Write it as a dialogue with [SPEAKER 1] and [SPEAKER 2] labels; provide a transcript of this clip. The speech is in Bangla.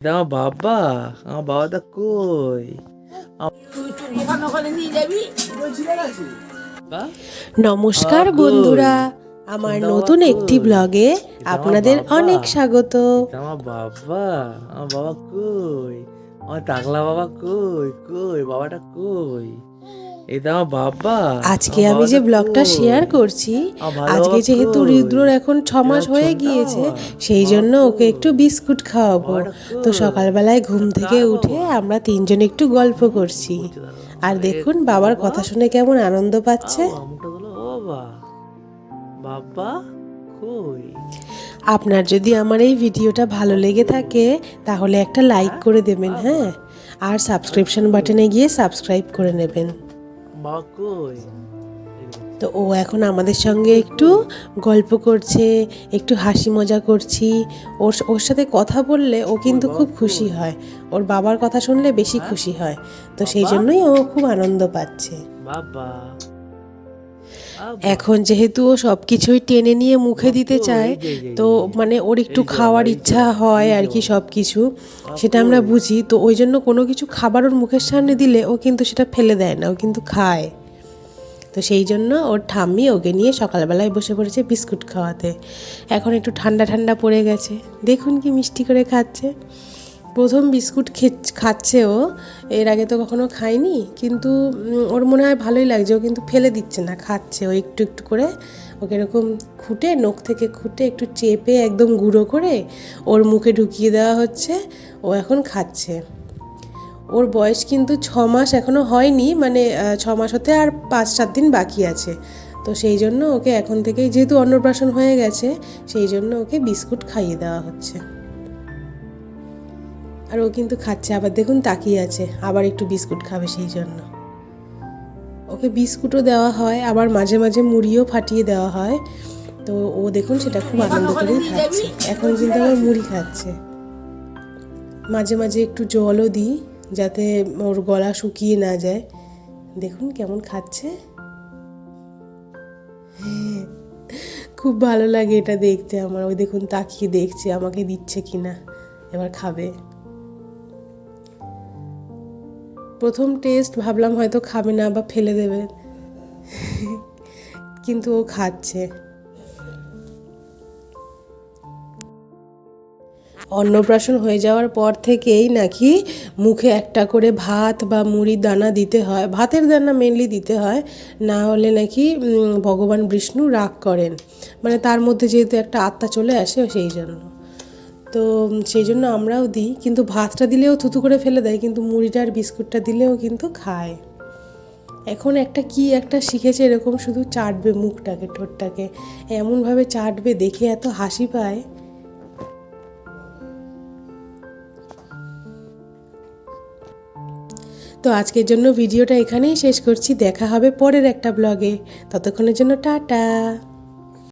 [SPEAKER 1] এটা আমার বাবা, আমার বাবাটা কই? বা, আমার
[SPEAKER 2] নমস্কার
[SPEAKER 1] বাবা কই?
[SPEAKER 2] বন্ধুরা, আমার
[SPEAKER 1] সন্ধ্যা বাবা
[SPEAKER 2] নতুন একটি
[SPEAKER 1] কই?
[SPEAKER 2] ব্লগে
[SPEAKER 1] এটা আমার
[SPEAKER 2] আপনাদের
[SPEAKER 1] বাবা,
[SPEAKER 2] অনেক স্বাগত।
[SPEAKER 1] এটা আমার বাবা কই? আমার টাকলা বাবা কই? কই বাবাটা কই? এটা আমার বাবা,
[SPEAKER 2] আজকে
[SPEAKER 1] আমার
[SPEAKER 2] আমি যে
[SPEAKER 1] বাবাটা
[SPEAKER 2] ব্লগটা শেয়ার
[SPEAKER 1] কই?
[SPEAKER 2] করছি,
[SPEAKER 1] আমার ভালো
[SPEAKER 2] আজকে
[SPEAKER 1] বাবা
[SPEAKER 2] যেহেতু
[SPEAKER 1] কই?
[SPEAKER 2] ঋদ্রর এখন 6 মাস
[SPEAKER 1] এটা
[SPEAKER 2] হয়ে
[SPEAKER 1] ছোট্টা
[SPEAKER 2] গিয়েছে,
[SPEAKER 1] বাবা,
[SPEAKER 2] সেই
[SPEAKER 1] বাবা
[SPEAKER 2] জন্য ওকে একটু
[SPEAKER 1] কই?
[SPEAKER 2] বিস্কুট খাওয়াবো।
[SPEAKER 1] বাবাটা
[SPEAKER 2] তো
[SPEAKER 1] কই?
[SPEAKER 2] সকালবেলায় ঘুম
[SPEAKER 1] এটা
[SPEAKER 2] থেকে
[SPEAKER 1] কার
[SPEAKER 2] উঠে
[SPEAKER 1] বাবা?
[SPEAKER 2] আমরা তিনজন একটু গল্প
[SPEAKER 1] কি
[SPEAKER 2] করছি।
[SPEAKER 1] করছে দাদা?
[SPEAKER 2] আর
[SPEAKER 1] আরে
[SPEAKER 2] দেখুন বাবার
[SPEAKER 1] বাবা,
[SPEAKER 2] কথা শুনে কেমন আনন্দ পাচ্ছে।
[SPEAKER 1] বাবা মুখটা তোলো, ও বাবা, বাবা কই?
[SPEAKER 2] আপনার যদি আমার এই ভিডিওটা ভালো
[SPEAKER 1] বাবা
[SPEAKER 2] লেগে
[SPEAKER 1] কই?
[SPEAKER 2] থাকে তাহলে একটা লাইক
[SPEAKER 1] হ্যাঁ
[SPEAKER 2] করে দেবেন,
[SPEAKER 1] বাবা,
[SPEAKER 2] হ্যাঁ, আর
[SPEAKER 1] বাবা
[SPEAKER 2] সাবস্ক্রিপশন
[SPEAKER 1] কই?
[SPEAKER 2] বাটনে গিয়ে সাবস্ক্রাইব করে নেবেন।
[SPEAKER 1] বাবা কই? এই দেখছি।
[SPEAKER 2] তো ও এখন আমাদের
[SPEAKER 1] কই
[SPEAKER 2] সঙ্গে
[SPEAKER 1] কই
[SPEAKER 2] একটু
[SPEAKER 1] কই?
[SPEAKER 2] গল্প করছে, একটু হাসি মজা করছি। ওর ওর সাথে কথা বললে ও
[SPEAKER 1] কই
[SPEAKER 2] কিন্তু
[SPEAKER 1] বাবা
[SPEAKER 2] খুব খুশি
[SPEAKER 1] কই?
[SPEAKER 2] হয়। ওর বাবার কথা শুনলে বেশি
[SPEAKER 1] হ্যাঁ
[SPEAKER 2] খুশি হয়। তো সেই
[SPEAKER 1] বাবা,
[SPEAKER 2] জন্যই ও খুব আনন্দ পাচ্ছে।
[SPEAKER 1] বাবা, বাবা,
[SPEAKER 2] এখন যেহেতু ও সব কিছুই টেনে নিয়ে মুখে
[SPEAKER 1] বাবা
[SPEAKER 2] দিতে
[SPEAKER 1] কই?
[SPEAKER 2] চায়,
[SPEAKER 1] এই যে এই যে
[SPEAKER 2] তো
[SPEAKER 1] এই যে
[SPEAKER 2] মানে ওর একটু
[SPEAKER 1] এই যে বাবা,
[SPEAKER 2] খাওয়ার
[SPEAKER 1] এই যে
[SPEAKER 2] ইচ্ছা
[SPEAKER 1] বাবা,
[SPEAKER 2] হয়
[SPEAKER 1] এই
[SPEAKER 2] আর
[SPEAKER 1] যে
[SPEAKER 2] কি,
[SPEAKER 1] বাবা,
[SPEAKER 2] সব কিছু
[SPEAKER 1] বাবা
[SPEAKER 2] সেটা আমরা
[SPEAKER 1] কই?
[SPEAKER 2] বুঝি। তো ওই জন্য কোনো কিছু খাবার ওর মুখের সামনে দিলে ও কিন্তু সেটা ফেলে দেয় না, ও কিন্তু খায়। তো সেই জন্য ওর ঠাম্মি ওকে নিয়ে সকালবেলায় বসে পড়েছে বিস্কুট খাওয়াতে। এখন একটু ঠান্ডা ঠান্ডা পড়ে গেছে, দেখুন কি মিষ্টি করে খাচ্ছে। প্রথম বিস্কুট খাচ্ছে ও, এর আগে তো কখনো খায়নি, কিন্তু ওর মনে হয় ভালোই লাগছে। ও কিন্তু ফেলে দিচ্ছে না, খাচ্ছে ও একটু একটু করে। ওকে এরকম খুঁটে, নখ থেকে খুঁটে একটু চেপে একদম গুঁড়ো করে ওর মুখে ঢুকিয়ে দেওয়া হচ্ছে। ও এখন খাচ্ছে। ওর বয়স কিন্তু 6 মাস এখনও হয়নি, মানে 6 মাস হতে আর 5-7 দিন বাকি আছে। তো সেই জন্য ওকে এখন থেকেই, যেহেতু অন্নপ্রাশন হয়ে গেছে, সেই জন্য ওকে বিস্কুট খাইয়ে দেওয়া হচ্ছে। আর ও কিন্তু খাচ্ছে, আবার দেখুন তাকিয়ে আছে, আবার একটু বিস্কুট খাবে, সেই জন্য ওকে বিস্কুটও দেওয়া হয়, আবার মাঝে মাঝে মুড়িও ফাটিয়ে দেওয়া হয়। তো ও দেখুন সেটা খুব আনন্দ করেই খাচ্ছে। এখন কিন্তু আবার মুড়ি খাচ্ছে। মাঝে মাঝে একটু জলও দিই, যাতে ওর গলা শুকিয়ে না যায়। দেখুন কেমন খাচ্ছে, খুব ভালো লাগে এটা দেখতে আমার। ওই দেখুন তাকিয়ে দেখছে আমাকে দিচ্ছে কিনা, এবার খাবে। প্রথম টেস্ট ভাবলাম হয়তো খাবে না বা ফেলে দেবে, কিন্তু ও খাচ্ছে। অন্নপ্রাশন হয়ে যাওয়ার পর থেকেই নাকি মুখে একটা করে ভাত বা মুড়ির দানা দিতে হয়, ভাতের দানা মেনলি দিতে হয়, না হলে নাকি ভগবান বিষ্ণু রাগ করেন, মানে তার মধ্যে যেহেতু একটা আত্মা চলে আসে, সেই জন্য। তো সেই জন্য আমরাও দিই, কিন্তু ভাতটা দিলেও থুতু করে ফেলে দেয়, কিন্তু মুড়িটা আর বিস্কুটটা দিলেও কিন্তু খায়। এখন একটা শিখেছে, এরকম শুধু চাটবে মুখটাকে, ঠোঁটটাকে এমনভাবে চাটবে, দেখে এত হাসি পায়। তো আজকের জন্য ভিডিওটা এখানেই শেষ করছি, দেখা হবে পরের একটা ব্লগে। ততক্ষণের জন্য টাটা।